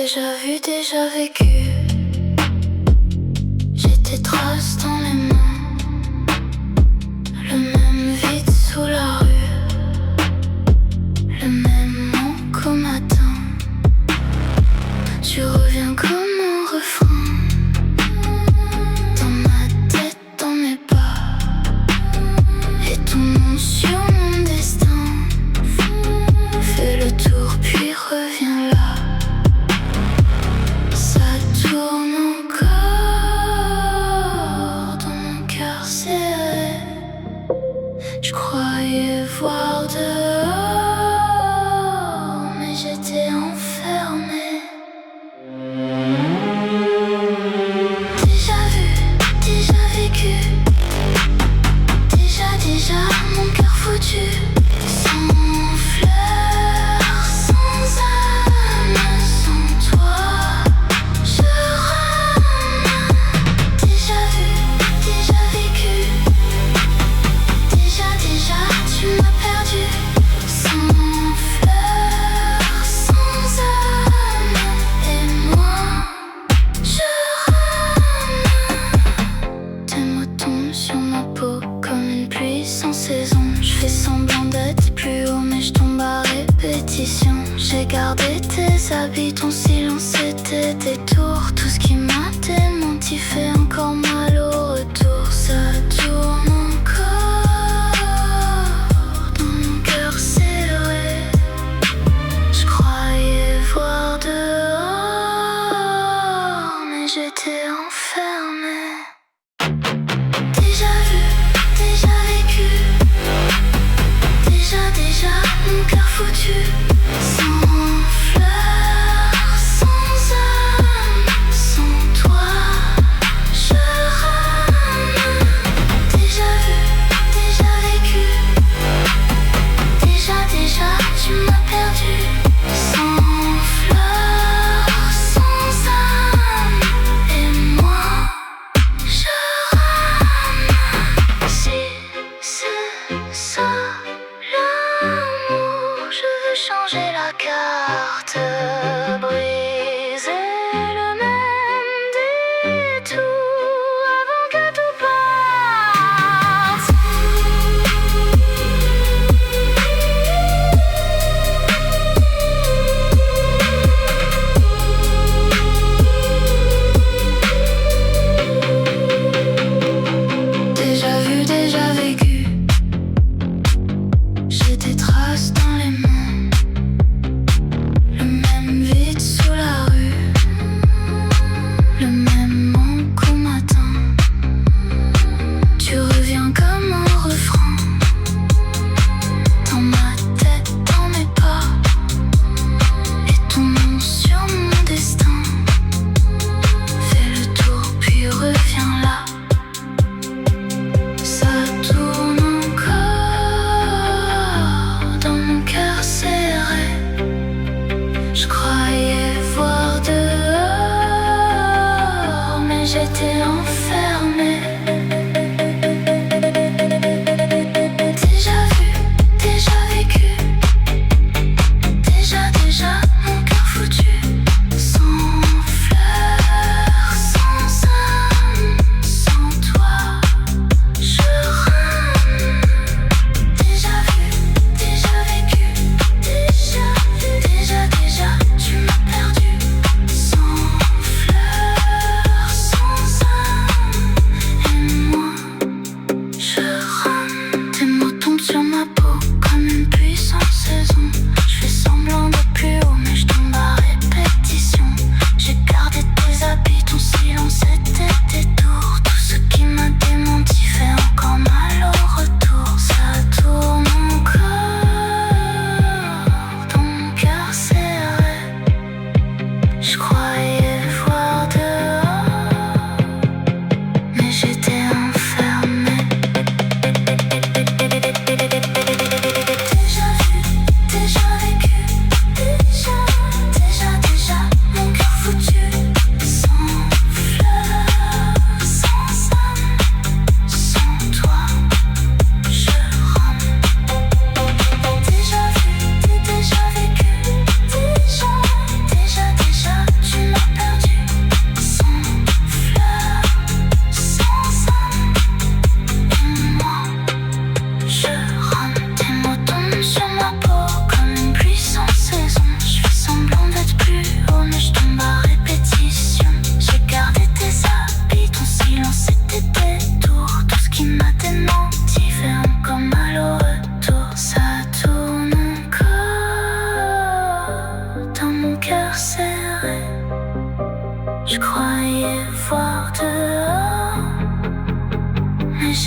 déjà vu, déjà vécu. J'ai tes traces dans les mains, le même vide sous la rue, le même manque au matin. Tu reviens comme un refrain, dans ma tête, dans mes pas, et ton nom sur mon destin. Fais le tour puis reviens là. Ça tourne encore dans mon cœur serré. Je croyais voir dehors, mais j'étais enfermée. Déjà vu, déjà vécu. Déjà, mon cœur foutu. Sans fleurs, sans âme, sans toi. Je rame. Déjà vu, déjà vécu. Déjà, tu m'as perdu. Sans fleurs, sans âme. Et moi, je rame. Tes mots tombent sur ma peau comme une pluie sans saison. Je fais semblant d'être plus haut, mais je tombe à répétition. J'ai gardé tes habits, ton silence et tes détours. Tout ce qui m'a démenti fait encore mal au retour. Ça tourne encore dans mon cœur serré. Je croyais voir dehors, mais j'étais enfermée. Déjà vu, déjà vécu. Déjà, mon cœur foutu. Sans fleurs, sans âme, sans toi. Je rame. Déjà vu, déjà vécu. Déjà, tu m'as perdu. Sans fleurs, sans âme. Et moi, je rame. Si c'est ça l'amour, je veux changer la carte, briser le même détour avant que tout parte. Déjà vu, déjà vécu. J'ai des traces dans les mains, le même vide sous la rue, le même manque au matin. Tu reviens comme un refrain, dans ma tête, dans mes pas, et ton nom sur mon destin. Fais le tour puis reviens là. Ça tourne encore dans mon cœur serré. Je croyais voir dehors, mais j'étais enfermée. Déjà vu, déjà vécu. Déjà, mon cœur foutu. Sans fleurs, sans âme, sans toi. Je rame. Déjà vu, déjà vécu. Déjà, tu m'as perdu. Sans fleurs, sans âme.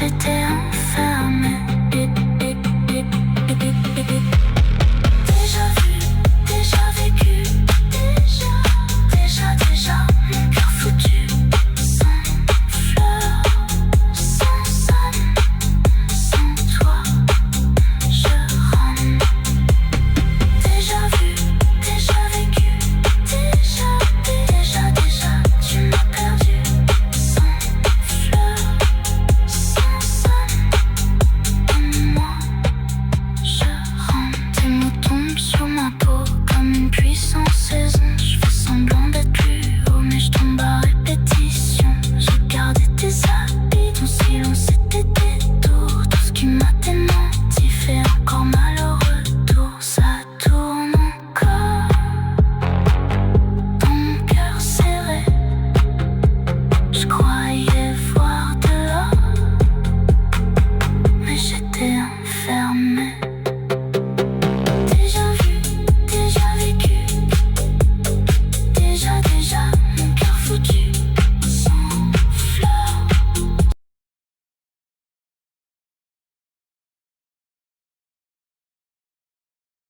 j'étais un